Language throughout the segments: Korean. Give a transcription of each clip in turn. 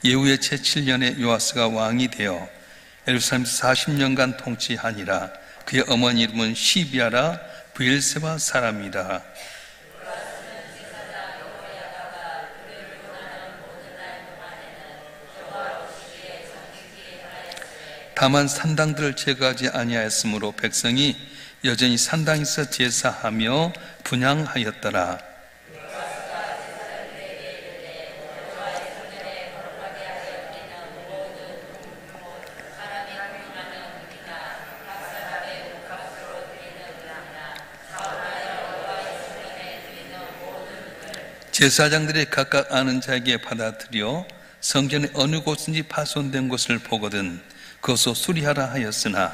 예후의 제7년에 요아스가 왕이 되어 예루살렘에서 40년간 통치하니라. 그의 어머니 이름은 시비아라 브엘세바 사람이라. 다만 산당들을 제거하지 아니하였으므로 백성이 여전히 산당에서 제사하며 분향하였더라. 제사장들이 각각 아는 자에게 받아들여 성전의 어느 곳인지 파손된 곳을 보거든 그것을 수리하라 하였으나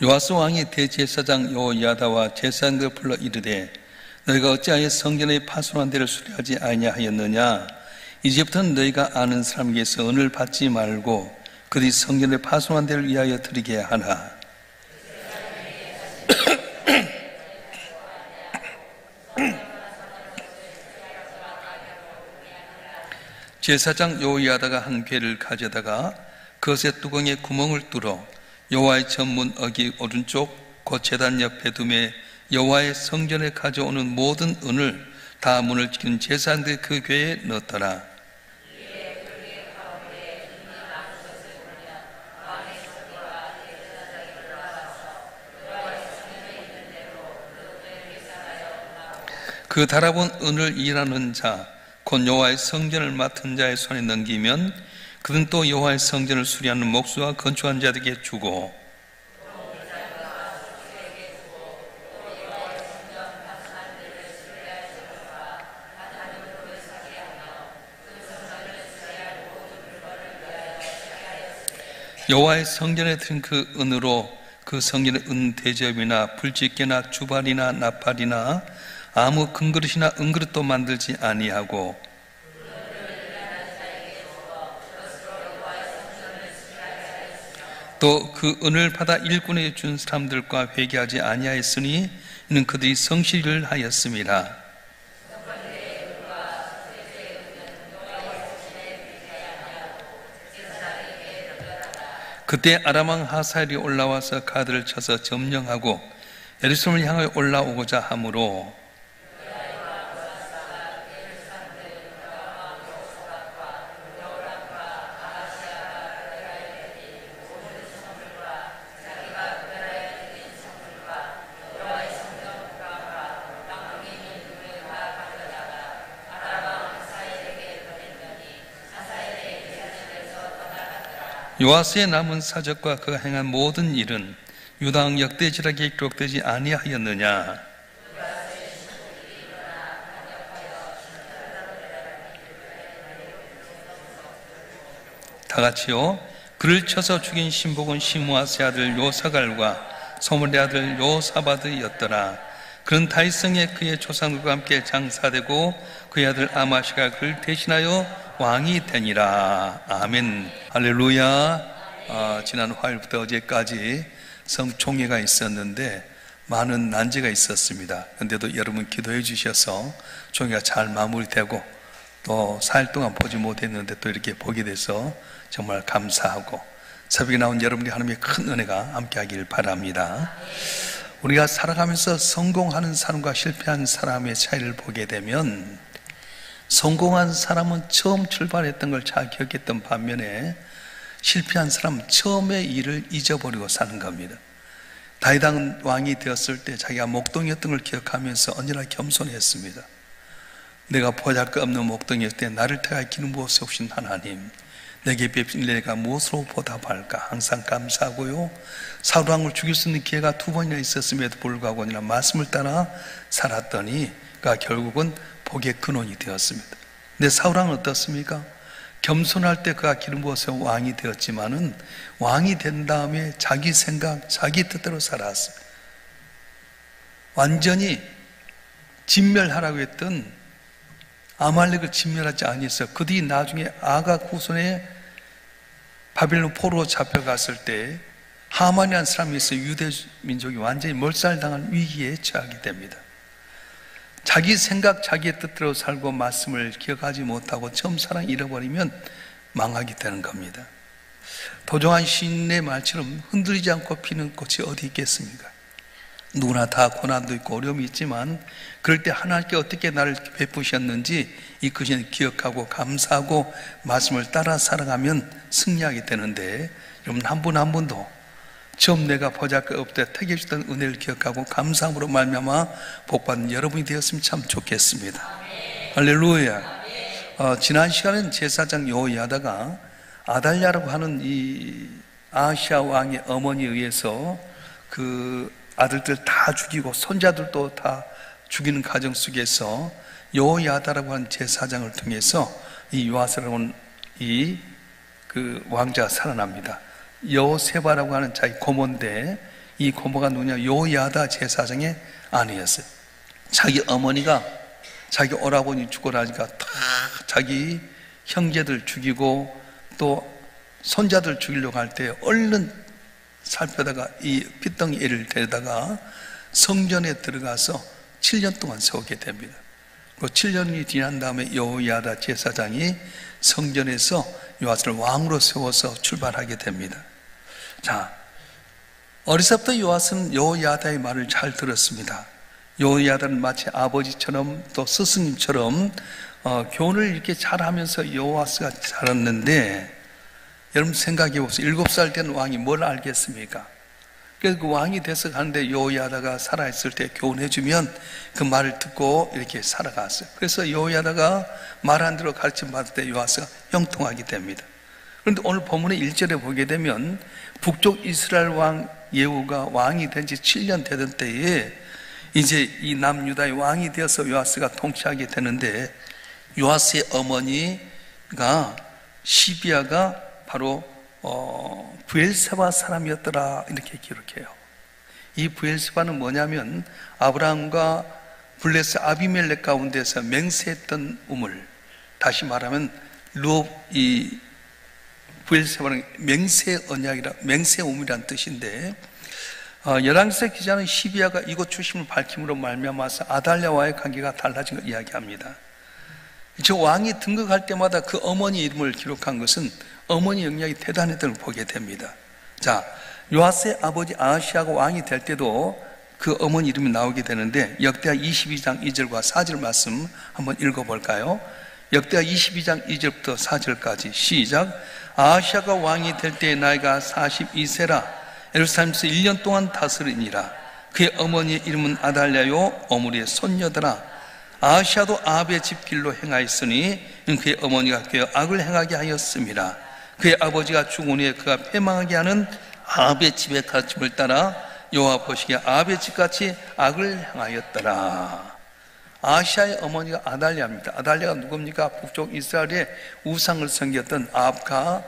요아스 왕이 대제사장 여호야다와 제사장들을 불러 이르되 너희가 어찌하여 성전의 파손한 데를 수리하지 아니하였느냐? 이제부터는 너희가 아는 사람에게서 은을 받지 말고 그들이 성전의 파손한 데를 위하여 드리게 하라. 제사장 여호야다가 한 궤를 가져다가 그것의 뚜껑에 구멍을 뚫어 여호와의 전문 어기 오른쪽 곧 제단 옆에 두매 여호와의 성전에 가져오는 모든 은을 다 문을 지키는 제사장들이 그 궤에 넣었더라. 그 달아본 은을 일하는 자, 곧 여호와의 성전을 맡은 자의 손에 넘기면 그는 또 여호와의 성전을 수리하는 목수와 건축한 자들에게 주고 여호와의 성전에 드린 그 은으로 그 성전의 은 대접이나 불집게나 주발이나 나팔이나 아무 금그릇이나 은그릇도 만들지 아니하고 또 그 은을 받아 일꾼에게 준 사람들과 회개하지 아니하였으니 이는 그들이 성실을 하였습니다. 그때 아람 왕 하사엘이 올라와서 가드를 쳐서 점령하고 예루살렘을 향하여 올라오고자 하므로 요아스의 남은 사적과 그가 행한 모든 일은 유다 왕 역대지락에 기록되지 아니하였느냐? 다 같이요. 그를 쳐서 죽인 신복은 시므아스의 아들 요사갈과 소물의 아들 요사바드였더라. 그는 다윗성에 그의 조상들과 함께 장사되고 그의 아들 아마시가 그를 대신하여 왕이 되니라. 아멘. 할렐루야. 지난 화요일부터 어제까지 성총회가 있었는데 많은 난제가 있었습니다. 그런데도 여러분 기도해 주셔서 총회가 잘 마무리되고 또 4일 동안 보지 못했는데 또 이렇게 보게 돼서 정말 감사하고 새벽에 나온 여러분께 하나님의 큰 은혜가 함께하길 바랍니다. 우리가 살아가면서 성공하는 사람과 실패한 사람의 차이를 보게 되면 성공한 사람은 처음 출발했던 걸 잘 기억했던 반면에 실패한 사람은 처음의 일을 잊어버리고 사는 겁니다. 다윗 왕이 되었을 때 자기가 목동이었던 걸 기억하면서 언제나 겸손했습니다. 내가 보잘것없는 목동이었을 때 나를 택하여 기름 부어 세우신 하나님, 내게 베푸신 내가 무엇으로 보답할까 항상 감사하고요. 사울 왕을 죽일 수 있는 기회가 2번이나 있었음에도 불구하고 그냥 말씀을 따라 살았더니 그가 결국은 복의 근원이 되었습니다. 근데 사울 왕은 어떻습니까? 겸손할 때 그가 기름 부어서 왕이 되었지만은 왕이 된 다음에 자기 생각, 자기 뜻대로 살았어요. 완전히 진멸하라고 했던 아말렉을 진멸하지 아니했어요. 그들이 나중에 아각 후손에 바빌론 포로로 잡혀갔을 때 하만이라는 사람이 있어 유대 민족이 완전히 몰살당한 위기에 처하게 됩니다. 자기 생각, 자기의 뜻대로 살고 말씀을 기억하지 못하고 처음 사랑 잃어버리면 망하게 되는 겁니다. 도종한 시인의 말처럼 흔들리지 않고 피는 꽃이 어디 있겠습니까? 누구나 다 고난도 있고 어려움이 있지만 그럴 때 하나님께 어떻게 나를 베푸셨는지 이끄신 기억하고 감사하고 말씀을 따라 살아가면 승리하게 되는데, 여러분 한 분 한 분도 처음 내가 보잘것없을 때 택해 주던 은혜를 기억하고 감사함으로 말미암아 복받는 여러분이 되었으면 참 좋겠습니다. 할렐루야. 지난 시간에는 제사장 여호야다가 아달랴라고 하는 이 아시아 왕의 어머니에 의해서 그 아들들 다 죽이고 손자들도 다 죽이는 과정 속에서 여호야다라고 하는 제사장을 통해서 이 요아스라고 하는 이 그 왕자가 살아납니다. 여호세바라고 하는 자기 고모인데, 이 고모가 누구냐? 여호야다 제사장의 아내였어요. 자기 어머니가 자기 오라버니 죽고 나니까 다 자기 형제들 죽이고 또 손자들 죽이려고 할 때 얼른 살펴다가 이 핏덩이 애를 데려다가 성전에 들어가서 7년 동안 세우게 됩니다. 그 7년이 지난 다음에 여호야다 제사장이 성전에서 요아스를 왕으로 세워서 출발하게 됩니다. 자, 어리서부터 요아스는 여호야다의 말을 잘 들었습니다. 여호야다는 마치 아버지처럼 또 스승님처럼 교훈을 이렇게 잘하면서 요아스가 자랐는데, 여러분 생각해 보세요. 7살 된 왕이 뭘 알겠습니까? 그래서 그 왕이 돼서 가는데 여호야다가 살아있을 때 교훈해주면 그 말을 듣고 이렇게 살아갔어요. 그래서 여호야다가 말한 대로 가르침 받을 때 요아스가 형통하게 됩니다. 그런데 오늘 본문의 1절에 보게 되면 북쪽 이스라엘 왕 예후가 왕이 된 지 7년 되던 때에 이제 이 남유다의 왕이 되어서 요아스가 통치하게 되는데, 요아스의 어머니가 시비아가 바로 브엘세바 사람이었더라, 이렇게 기록해요. 이 브엘세바는 뭐냐면 아브라함과 블레스 아비멜렉 가운데서 맹세했던 우물, 다시 말하면 이 브엘세바는 맹세 언약이라, 맹세 우물이라는 뜻인데, 열왕기서 기자는 시비아가 이곳 출신을 밝힘으로 말미암아서 아달랴와의 관계가 달라진 걸 이야기합니다. 저 왕이 등극할 때마다 그 어머니 이름을 기록한 것은 어머니 영향이 대단했던 걸 보게 됩니다. 자, 요아스의 아버지 아하시아가 왕이 될 때도 그 어머니 이름이 나오게 되는데, 역대하 22장 2절과 4절 말씀 한번 읽어볼까요? 역대하 22장 2절부터 4절까지 시작. 아하시아가 왕이 될 때의 나이가 42세라 예루살렘에서 1년 동안 다스리니라. 그의 어머니의 이름은 아달랴요 오므리의 손녀더라. 아하시아도 아합의 집 길로 행하였으니 그의 어머니가 그의 악을 행하게 하였음이라. 그의 아버지가 죽은 후에 그가 패망하게 하는 아합의 집의 가르침을 따라 여호와 보시기에 아합의 집같이 악을 행하였더라. 아하시아의 어머니가 아달랴입니다. 아달랴가 누굽니까? 북쪽 이스라엘의 우상을 섬겼던 아합과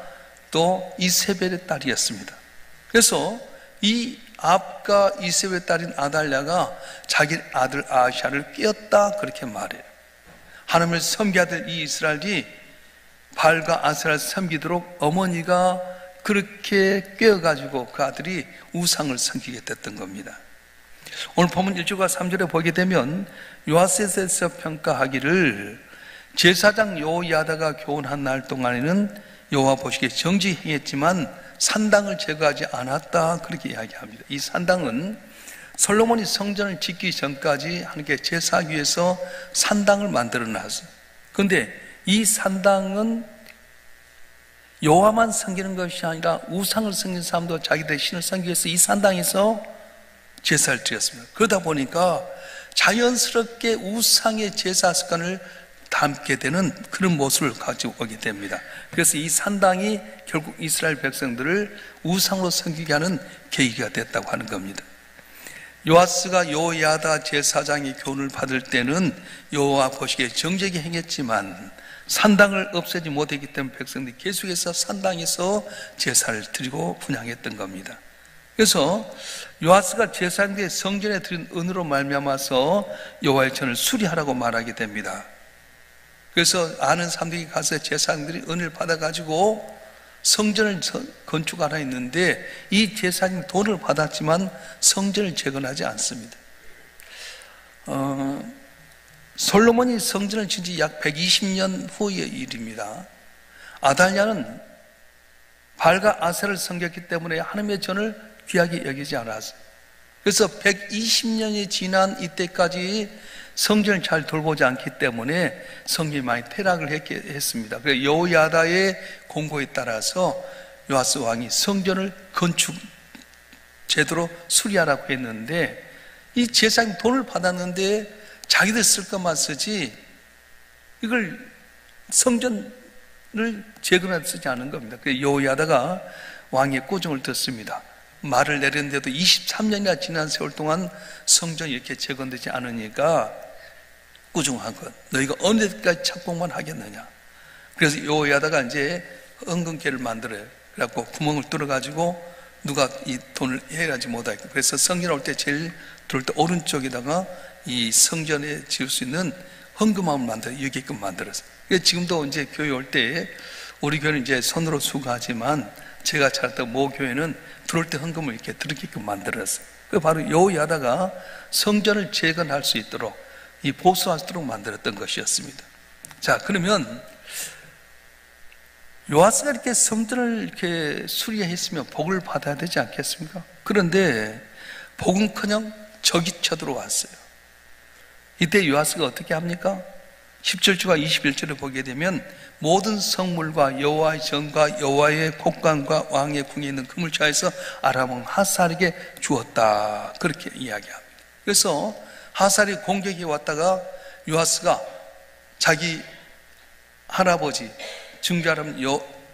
또 이세벨의 딸이었습니다. 그래서 이 아합과 이세벨의 딸인 아달랴가 자기 아들 아하시아를 꿰었다, 그렇게 말해요. 하나님을 섬겨야 될 이 이스라엘이 바알과 아세라를 섬기도록 어머니가 그렇게 꿰어가지고 그 아들이 우상을 섬기게 됐던 겁니다. 오늘 본문 1절과 3절에 보게 되면 요아스에서 평가하기를 제사장 여호야다가 교훈한 날 동안에는 여호와 보시기에 정직히 행했지만 산당을 제거하지 않았다, 그렇게 이야기합니다. 이 산당은 솔로몬이 성전을 짓기 전까지 하나님께 제사하기 위해서 산당을 만들어 놨어요. 그런데 이 산당은 여호와만 섬기는 것이 아니라 우상을 섬기는 사람도 자기들의 신을 섬기기 위해서 이 산당에서 제사를 드렸습니다. 그러다 보니까 자연스럽게 우상의 제사 습관을 담게 되는 그런 모습을 가지고 오게 됩니다. 그래서 이 산당이 결국 이스라엘 백성들을 우상으로 섬기게 하는 계기가 됐다고 하는 겁니다. 요아스가 여호야다 제사장의 교훈을 받을 때는 여호와 보시기에 정직히 행했지만 산당을 없애지 못했기 때문에 백성들이 계속해서 산당에서 제사를 드리고 분향했던 겁니다. 그래서 요아스가 제사장들의 성전에 드린 은으로 말미암아서 여호와의 전을 수리하라고 말하게 됩니다. 그래서 아는 사람들이 가서 제사장들이 은을 받아가지고 성전을 건축하라 했는데 이 제사장이 돈을 받았지만 성전을 재건하지 않습니다. 솔로몬이 성전을 지은 지 약 120년 후의 일입니다. 아달랴는 바알과 아세라를 섬겼기 때문에 하나님의 전을 귀하게 여기지 않았어요. 그래서 120년이 지난 이때까지 성전을 잘 돌보지 않기 때문에 성전이 많이 퇴락을 했습니다. 그래서 여호야다의 공고에 따라서 요아스 왕이 성전을 건축 제대로 수리하라고 했는데 이 제사장이 돈을 받았는데 자기들 쓸 것만 쓰지 이걸 성전을 재건하게 쓰지 않은 겁니다. 그래서 여호야다가 왕의 꾸중을 듣습니다. 말을 내렸는데도 23년이나 지난 세월 동안 성전이 이렇게 재건되지 않으니까 꾸중한 것. 너희가 어느 때까지 착복만 하겠느냐. 그래서 여호야다가 이제 은근개를 만들어요. 그래갖고 구멍을 뚫어가지고 누가 이 돈을 해결하지 못하게. 그래서 성전 올 때 제일 들어올 때 오른쪽에다가 이 성전에 지을 수 있는 헌금함을 만들어 여기끔 만들었어요. 그래서 지금도 이제 교회 올 때 우리 교회는 이제 손으로 수거하지만 제가 찾았던 모 교회는 들어올 때 헌금을 이렇게 들게끔 만들었어요. 그 바로 여호야다가 성전을 재건할 수 있도록 이 보수할 수 있도록 만들었던 것이었습니다. 자, 그러면 요아스가 이렇게 성전을 이렇게 수리했으면 복을 받아야 되지 않겠습니까? 그런데 복은커녕 적이 쳐들어왔어요. 이때 요아스가 어떻게 합니까? 17절과 21절을 보게 되면 모든 성물과 여호와의 전과 여호와의 곡관과 왕의 궁에 있는 금을 취하여서 아람 왕 하살에게 주었다. 그렇게 이야기합니다. 그래서 하살이 공격이 왔다가 요아스가 자기 할아버지 증자람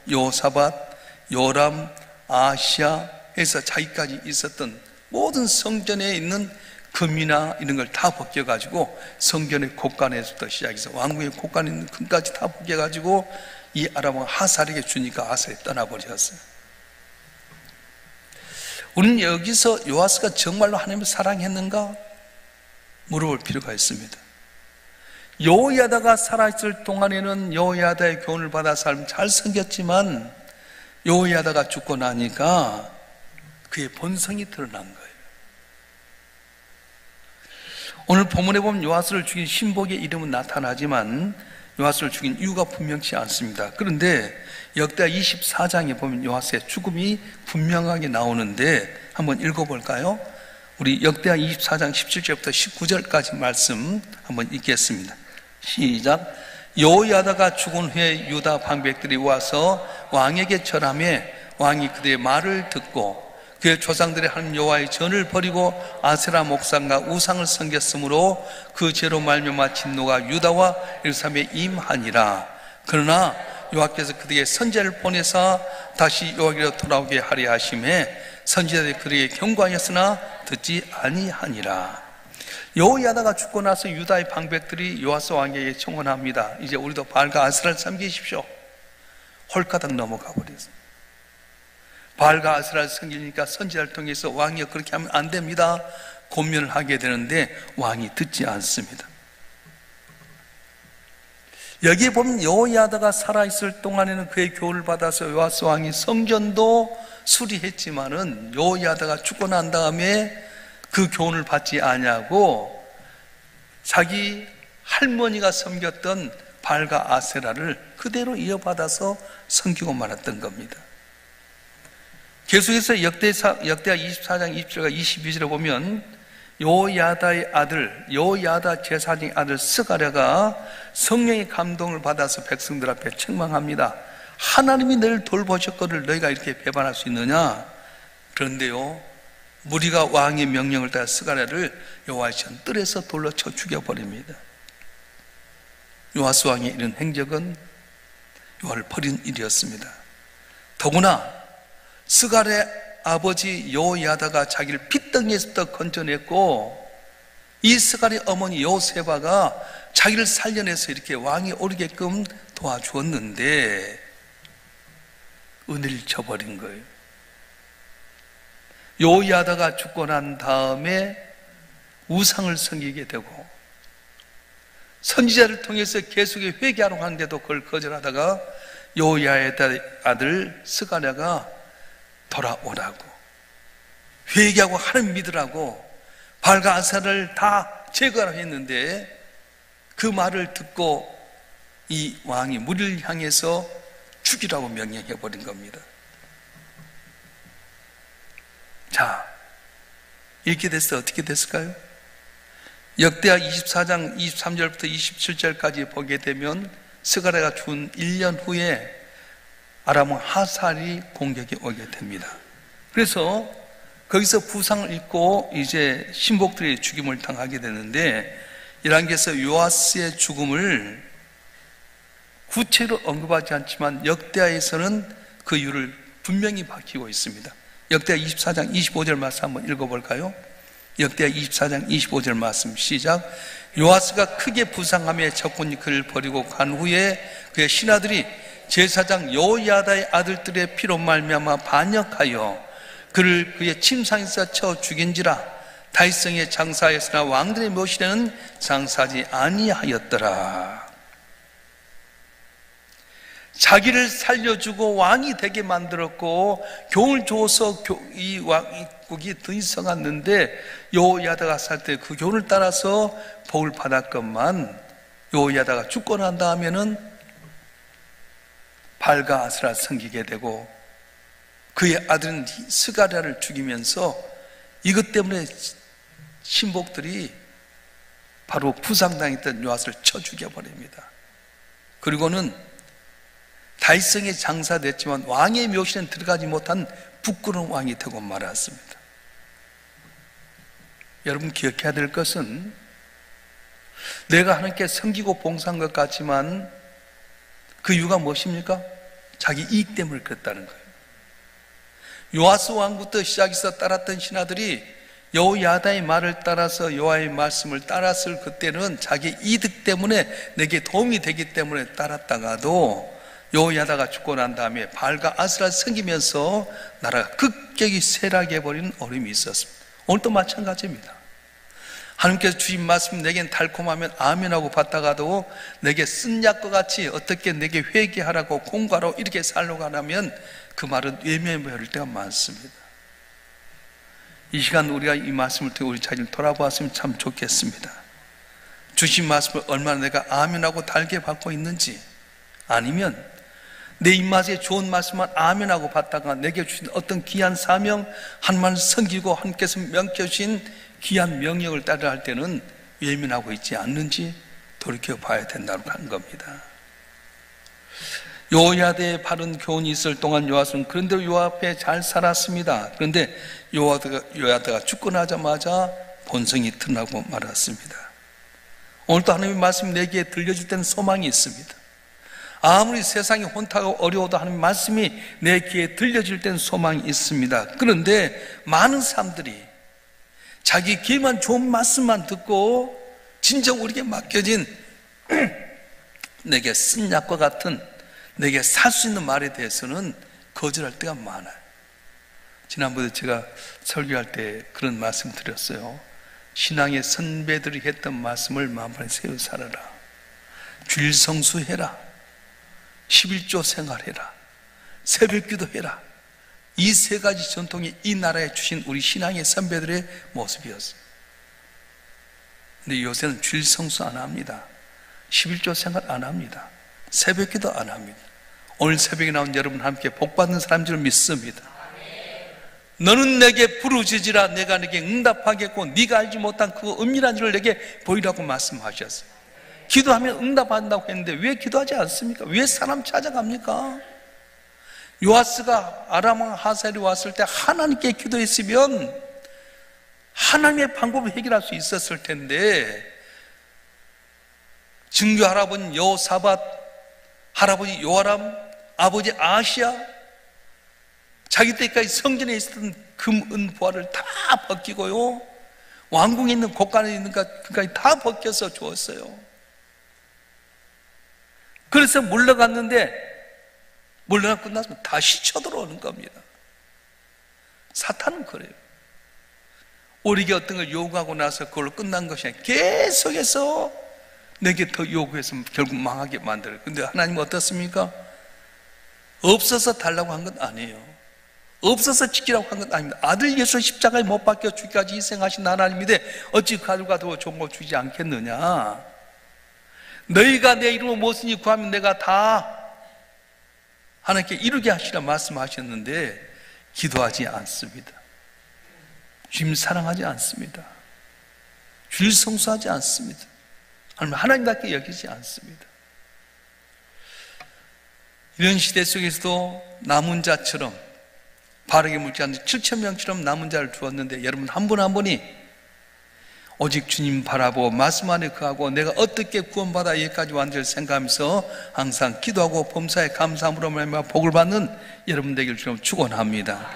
여호사밧, 요람, 아시아 해서 자기까지 있었던 모든 성전에 있는 금이나 이런 걸 다 벗겨가지고 성전의 곡간에서부터 시작해서 왕궁의 곡간에 있는 금까지 다 벗겨가지고 이 아람 왕 하살에게 주니까 하살이 떠나버렸어요. 우리는 여기서 요아스가 정말로 하나님을 사랑했는가? 물어볼 필요가 있습니다. 여호야다가 살아있을 동안에는 여호야다의 교훈을 받아 삶을 잘 섬겼지만 여호야다가 죽고 나니까 그의 본성이 드러난 거예요. 오늘 본문에 보면 요아스를 죽인 신복의 이름은 나타나지만 요아스를 죽인 이유가 분명치 않습니다. 그런데 역대하 24장에 보면 요아스의 죽음이 분명하게 나오는데 한번 읽어볼까요? 우리 역대하 24장 17절부터 19절까지 말씀 한번 읽겠습니다. 시작. 여호야다가 죽은 후에 유다 방백들이 와서 왕에게 절하며 왕이 그들의 말을 듣고 그의 조상들의 하나님 여호와의 전을 버리고 아세라 목상과 우상을 섬겼으므로 그 죄로 말미암아 진노가 유다와 예루살렘에 임하니라. 그러나 여호와께서 그들에게 선지자를 보내사 다시 여호와께로 돌아오게 하려 하심에 선지자들이 그들에게 경고하였으나 듣지 아니하니라. 여호야다가 죽고 나서 유다의 방백들이 요아스 왕에게 청원합니다. 이제 우리도 바알과 아세라를 섬기십시오. 홀가닥 넘어가 버렸어요. 바알과 아세라를 섬기니까 선지자를 통해서 왕이 그렇게 하면 안 됩니다. 권면을 하게 되는데 왕이 듣지 않습니다. 여기에 보면 여호야다가 살아있을 동안에는 그의 교훈을 받아서 요아스 왕이 성전도 수리했지만은 여호야다가 죽고 난 다음에 그 교훈을 받지 아니하고 자기 할머니가 섬겼던 바알과 아세라를 그대로 이어받아서 섬기고 말았던 겁니다. 계속해서 역대하 24장 20절과 22절에 보면 여호야다의 아들, 여호야다 제사장의 아들 스가랴가 성령의 감동을 받아서 백성들 앞에 책망합니다. 하나님이 너를 돌보셨거늘 너희가 이렇게 배반할 수 있느냐? 그런데요, 무리가 왕의 명령을 따라 스가랴를 여호와의 전 뜰에서 돌로 쳐 죽여버립니다. 요아스 왕의 이런 행적은 여호와를 버린 일이었습니다. 더구나 스가랴의 아버지 여호야다가 자기를 핏덩이에서부터 건져냈고 이 스가랴의 어머니 여호세바가 자기를 살려내서 이렇게 왕이 오르게끔 도와주었는데 은혜를 저버린 거예요. 여호야다가 죽고 난 다음에 우상을 섬기게 되고 선지자를 통해서 계속해 회개하러 하는데도 그걸 거절하다가 요야다의 아들 스가랴가 돌아오라고, 회개하고 하나님 믿으라고 바알과 아세라를 다 제거하라 했는데, 그 말을 듣고 이 왕이 무리를 향해서 죽이라고 명령해 버린 겁니다. 자, 이렇게 됐을 때 어떻게 됐을까요? 역대하 24장 23절부터 27절까지 보게 되면 스가랴가 죽은 1년 후에 아람 하살이 공격이 오게 됩니다. 그래서 거기서 부상을 입고 이제 신복들이 죽임을 당하게 되는데, 열왕기에서 요아스의 죽음을 구체로 언급하지 않지만 역대하에서는 그 이유를 분명히 밝히고 있습니다. 역대하 24장 25절 말씀 한번 읽어볼까요? 역대하 24장 25절 말씀 시작. 요아스가 크게 부상하며 적군이 그를 버리고 간 후에 그의 신하들이 제사장 여호야다의 아들들의 피로 말미암아 반역하여 그를 그의 침상에서 쳐 죽인지라. 다윗성에 장사하였으나 왕들의 묘실에는 장사하지 아니하였더라. 자기를 살려주고 왕이 되게 만들었고 교훈을 줘서 이 왕국이 든성했는데, 여호야다가 살 때 그 교훈을 따라서 복을 받았건만, 여호야다가 죽고 난 다음에는 바알과 아세라를 섬기게 되고 그의 아들은 스가랴를 죽이면서 이것 때문에 신복들이 바로 부상당했던 요아스를 쳐 죽여버립니다. 그리고는 다윗성에 장사됐지만 왕의 묘실에는 들어가지 못한 부끄러운 왕이 되고 말았습니다. 여러분 기억해야 될 것은, 내가 하나님께 섬기고 봉사한 것 같지만 그 이유가 무엇입니까? 자기 이익 때문에 그랬다는 거예요. 요아스 왕부터 시작해서 따랐던 신하들이 여호야다의 말을 따라서 여호와의 말씀을 따랐을 그때는 자기 이득 때문에, 내게 도움이 되기 때문에 따랐다가도 여호야다가 죽고 난 다음에 바알과 아세라를 섬기면서 나라가 급격히 쇠락해버리는 어려움이 있었습니다. 오늘도 마찬가지입니다. 하나님께서 주신 말씀 내겐 달콤하면 아멘하고 받다가도 내게 쓴 약과 같이 어떻게 내게 회개하라고 공부하라고 이렇게 살려고 하면 그 말은 외면할 때가 많습니다. 이 시간 우리가 이 말씀을 통해 우리 자신을 돌아보았으면 참 좋겠습니다. 주신 말씀을 얼마나 내가 아멘하고 달게 받고 있는지, 아니면 내 입맛에 좋은 말씀만 아멘하고 받다가 내게 주신 어떤 귀한 사명, 하나님을 섬기고 하나님께서 명켜주신 귀한 명령을 따라 할 때는 외면하고 있지 않는지 돌이켜봐야 된다고 하는 겁니다. 여호야다의 바른 교훈이 있을 동안 요아스는 그런대로 요아 앞에 잘 살았습니다. 그런데 여호야다가 죽고 나자마자 본성이 드러나고 말았습니다. 오늘도 하나님의 말씀 내게 들려줄 때는 소망이 있습니다. 아무리 세상이 혼탁하고 어려워도 하나님의 말씀이 내 귀에 들려줄 때는 소망이 있습니다. 그런데 많은 사람들이 자기 귀에만 좋은 말씀만 듣고 진정 우리에게 맡겨진 내게 쓴 약과 같은, 내게 살 수 있는 말에 대해서는 거절할 때가 많아요. 지난번에 제가 설교할 때 그런 말씀 드렸어요. 신앙의 선배들이 했던 말씀을 마음판에 세워 살아라. 주일 성수해라. 11조 생활해라. 새벽기도 해라. 이 세 가지 전통이 이 나라에 주신 우리 신앙의 선배들의 모습이었어요. 근데 요새는 주일 성수 안 합니다. 11조 생활 안 합니다. 새벽기도 안 합니다. 오늘 새벽에 나온 여러분 함께 복받는 사람인 줄 믿습니다. 너는 내게 부르짖으라 내가 내게 응답하겠고 네가 알지 못한 그 은밀한 줄을 내게 보이라고 말씀하셨어요. 기도하면 응답한다고 했는데 왜 기도하지 않습니까? 왜 사람 찾아갑니까? 요아스가 아람 왕 하살이 왔을 때 하나님께 기도했으면 하나님의 방법을 해결할 수 있었을 텐데, 증조 할아버지 여호사밧, 할아버지 요아람, 아버지 아시아, 자기 때까지 성전에 있었던 금, 은, 보화를 다 벗기고요, 왕궁에 있는 곳간에 있는 것까지 다 벗겨서 주었어요. 그래서 물러갔는데 물러가 끝나서 다시 쳐들어오는 겁니다. 사탄은 그래요. 우리에게 어떤 걸 요구하고 나서 그걸로 끝난 것이 아니라 계속해서 내게 더 요구해서 결국 망하게 만들어요. 근데 하나님은 어떻습니까? 없어서 달라고 한 건 아니에요. 없어서 지키라고 한 건 아닙니다. 아들 예수 십자가에 못 박혀 죽기까지 희생하신 하나님인데 어찌 그 아들과 더 좋은 걸 주지 않겠느냐. 너희가 내 이름으로 무엇이니 구하면 내가 다 하나님께 이루게 하시라 말씀하셨는데 기도하지 않습니다. 주님 사랑하지 않습니다. 주를 성수하지 않습니다. 하나님답게 여기지 않습니다. 이런 시대 속에서도 남은 자처럼 바르게 묻지 않는 7,000명처럼 남은 자를 두었는데 여러분 한 분 한 분이 오직 주님 바라보고 말씀 안에 거하고 내가 어떻게 구원받아 여기까지 왔는지를 생각하면서 항상 기도하고 범사에 감사함으로 말미암아 복을 받는 여러분 되기를 주님 축원합니다.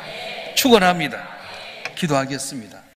축원합니다. 기도하겠습니다.